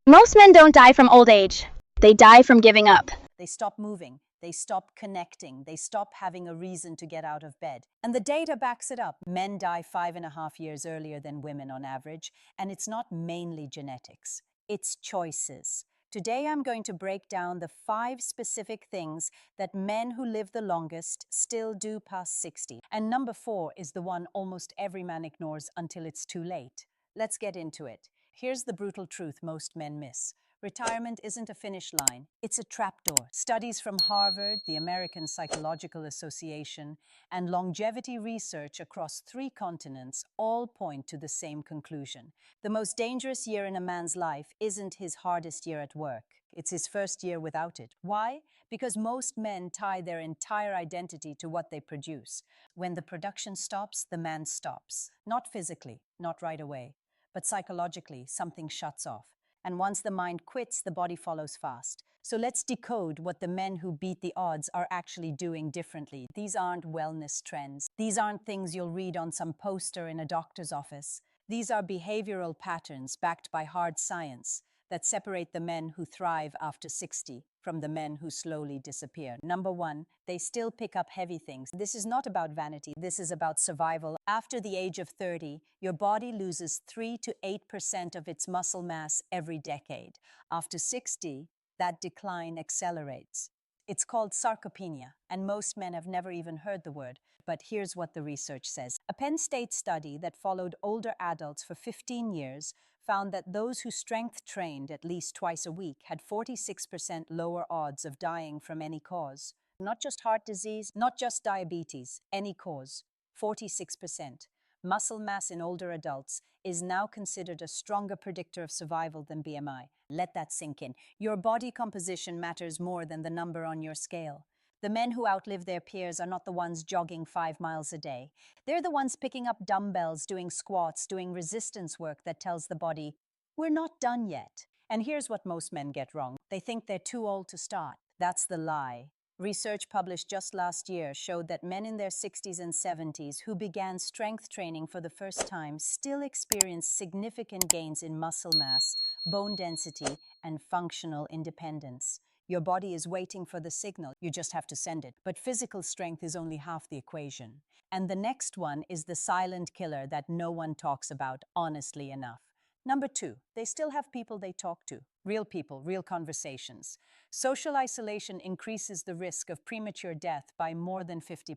Most men don't die from old age. They die from giving up. They stop moving. They stop connecting. They stop having a reason to get out of bed. And the data backs it up. Men die 5.5 years earlier than women on average, and it's not mainly genetics. It's choices. Today I'm going to break down the 5 specific things that men who live the longest still do past 60. And number 4 is the one almost every man ignores until it's too late. Let's get into it. Here's the brutal truth most men miss. Retirement isn't a finish line, it's a trapdoor. Studies from Harvard, the American Psychological Association, and longevity research across 3 continents all point to the same conclusion. The most dangerous year in a man's life isn't his hardest year at work. It's his first year without it. Why? Because most men tie their entire identity to what they produce. When the production stops, the man stops. Not physically, not right away, but psychologically, something shuts off. And once the mind quits, the body follows fast. So let's decode what the men who beat the odds are actually doing differently. These aren't wellness trends. These aren't things you'll read on some poster in a doctor's office. These are behavioral patterns backed by hard science that separate the men who thrive after 60 from the men who slowly disappear. Number 1, they still pick up heavy things. This is not about vanity. This is about survival. After the age of 30, your body loses 3 to 8% of its muscle mass every decade. After 60, that decline accelerates. It's called sarcopenia, and most men have never even heard the word. But here's what the research says. A Penn State study that followed older adults for 15 years found that those who strength trained at least twice a week had 46% lower odds of dying from any cause. Not just heart disease, not just diabetes, any cause. 46%. Muscle mass in older adults is now considered a stronger predictor of survival than BMI. Let that sink in. Your body composition matters more than the number on your scale. The men who outlive their peers are not the ones jogging 5 miles a day. They're the ones picking up dumbbells, doing squats, doing resistance work that tells the body, we're not done yet. And here's what most men get wrong. They think they're too old to start. That's the lie. Research published just last year showed that men in their 60s and 70s who began strength training for the first time still experience significant gains in muscle mass, bone density, and functional independence. Your body is waiting for the signal, you just have to send it. But physical strength is only half the equation. And the next one is the silent killer that no one talks about honestly enough. Number 2, they still have people they talk to. Real people, real conversations. Social isolation increases the risk of premature death by more than 50%.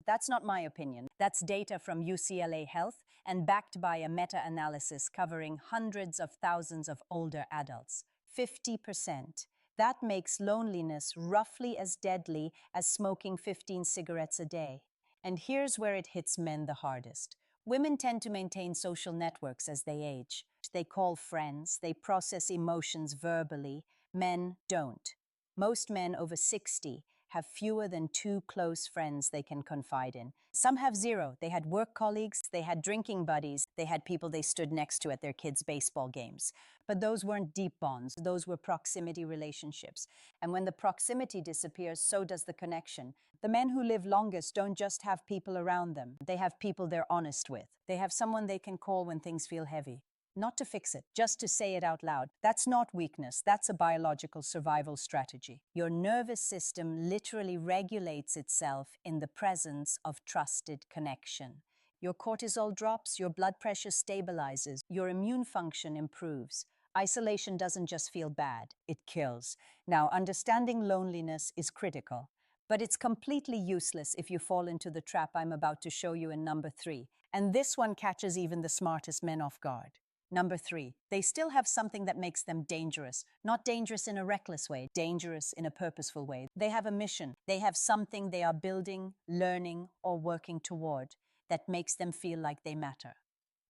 That's not my opinion. That's data from UCLA Health and backed by a meta-analysis covering hundreds of thousands of older adults. 50%. That makes loneliness roughly as deadly as smoking 15 cigarettes a day. And here's where it hits men the hardest. Women tend to maintain social networks as they age. They call friends, they process emotions verbally. Men don't. Most men over 60 have fewer than 2 close friends they can confide in. Some have 0. They had work colleagues, they had drinking buddies, they had people they stood next to at their kids' baseball games. But those weren't deep bonds, those were proximity relationships. And when the proximity disappears, so does the connection. The men who live longest don't just have people around them, they have people they're honest with. They have someone they can call when things feel heavy. Not to fix it, just to say it out loud. That's not weakness, that's a biological survival strategy. Your nervous system literally regulates itself in the presence of trusted connection. Your cortisol drops, your blood pressure stabilizes, your immune function improves. Isolation doesn't just feel bad, it kills. Now, understanding loneliness is critical, but it's completely useless if you fall into the trap I'm about to show you in number 3. And this one catches even the smartest men off guard. Number 3, they still have something that makes them dangerous. Not dangerous in a reckless way, dangerous in a purposeful way. They have a mission. They have something they are building, learning, or working toward that makes them feel like they matter.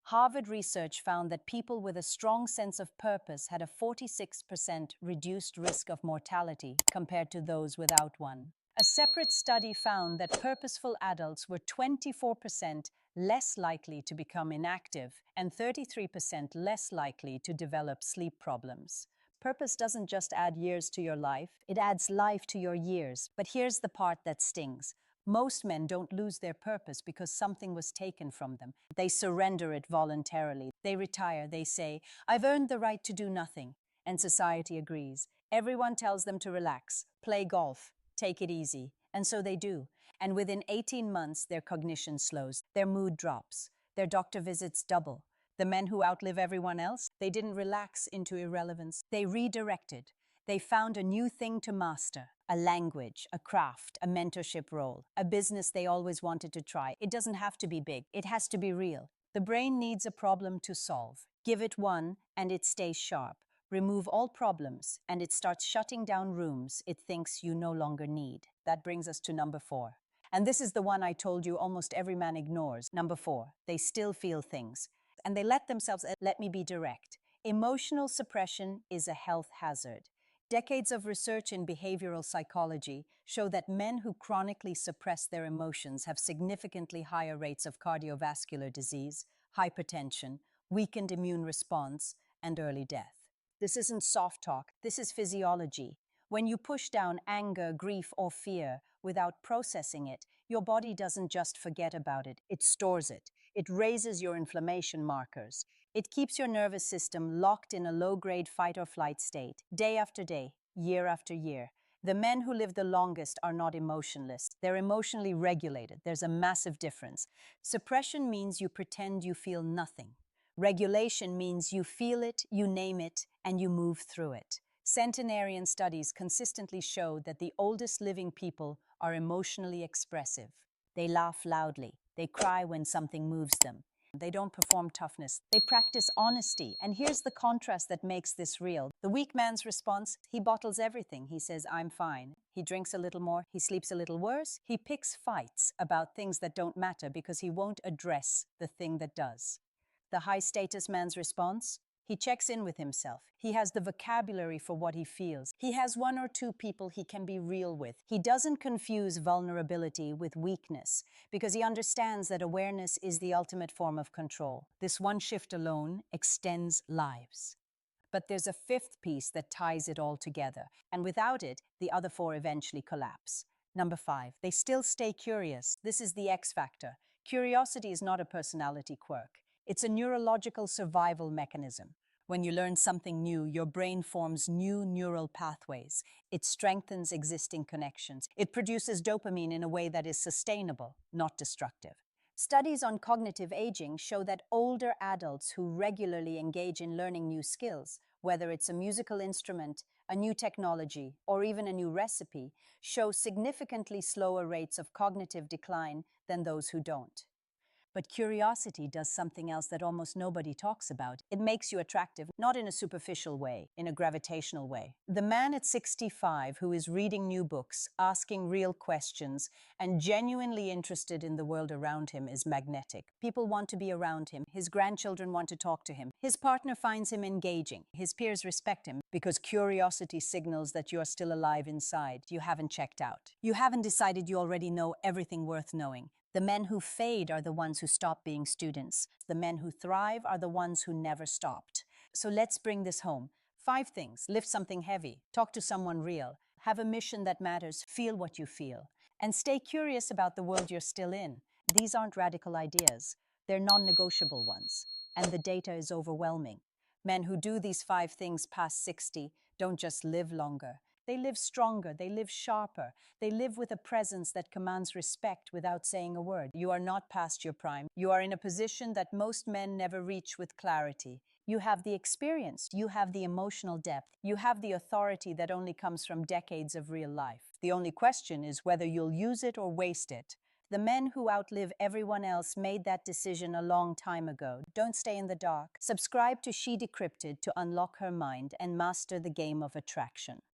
Harvard research found that people with a strong sense of purpose had a 46% reduced risk of mortality compared to those without one. A separate study found that purposeful adults were 24% less likely to become inactive and 33% less likely to develop sleep problems. Purpose doesn't just add years to your life, it adds life to your years. But here's the part that stings. Most men don't lose their purpose because something was taken from them. They surrender it voluntarily. They retire. They say, I've earned the right to do nothing. and society agrees. Everyone tells them to relax, play golf, take it easy, and so they do. And within 18 months, their cognition slows, their mood drops, their doctor visits double. The men who outlive everyone else, they didn't relax into irrelevance. They redirected. They found a new thing to master, a language, a craft, a mentorship role, a business they always wanted to try. It doesn't have to be big. It has to be real. The brain needs a problem to solve. Give it one, and it stays sharp. Remove all problems, and it starts shutting down rooms it thinks you no longer need. That brings us to number 4. And this is the one I told you almost every man ignores. Number 4, they still feel things. And they let themselves, let me be direct. Emotional suppression is a health hazard. Decades of research in behavioral psychology show that men who chronically suppress their emotions have significantly higher rates of cardiovascular disease, hypertension, weakened immune response, and early death. This isn't soft talk, this is physiology. When you push down anger, grief, or fear without processing it, your body doesn't just forget about it, it stores it. It raises your inflammation markers. It keeps your nervous system locked in a low-grade fight-or-flight state, day after day, year after year. The men who live the longest are not emotionless. They're emotionally regulated. There's a massive difference. Suppression means you pretend you feel nothing. Regulation means you feel it, you name it, and you move through it. Centenarian studies consistently show that the oldest living people are emotionally expressive. They laugh loudly. They cry when something moves them. They don't perform toughness. They practice honesty. And here's the contrast that makes this real. The weak man's response, he bottles everything. He says, I'm fine. He drinks a little more. He sleeps a little worse. He picks fights about things that don't matter because he won't address the thing that does. The high-status man's response? He checks in with himself. He has the vocabulary for what he feels. He has 1 or 2 people he can be real with. He doesn't confuse vulnerability with weakness because he understands that awareness is the ultimate form of control. This one shift alone extends lives. But there's a 5th piece that ties it all together, and without it, the other 4 eventually collapse. Number 5, they still stay curious. This is the X factor. Curiosity is not a personality quirk. It's a neurological survival mechanism. When you learn something new, your brain forms new neural pathways. It strengthens existing connections. It produces dopamine in a way that is sustainable, not destructive. Studies on cognitive aging show that older adults who regularly engage in learning new skills, whether it's a musical instrument, a new technology, or even a new recipe, show significantly slower rates of cognitive decline than those who don't. But curiosity does something else that almost nobody talks about. It makes you attractive, not in a superficial way, in a gravitational way. The man at 65 who is reading new books, asking real questions, and genuinely interested in the world around him is magnetic. People want to be around him. His grandchildren want to talk to him. His partner finds him engaging. His peers respect him because curiosity signals that you're still alive inside. You haven't checked out. You haven't decided you already know everything worth knowing. The men who fade are the ones who stop being students. The men who thrive are the ones who never stopped. So let's bring this home. 5 things. Lift something heavy. Talk to someone real. Have a mission that matters. Feel what you feel. And stay curious about the world you're still in. These aren't radical ideas. They're non-negotiable ones. And the data is overwhelming. Men who do these 5 things past 60 don't just live longer. They live stronger, they live sharper, they live with a presence that commands respect without saying a word. You are not past your prime. You are in a position that most men never reach with clarity. You have the experience, you have the emotional depth, you have the authority that only comes from decades of real life. The only question is whether you'll use it or waste it. The men who outlive everyone else made that decision a long time ago. Don't stay in the dark. Subscribe to Decrypted to unlock her mind and master the game of attraction.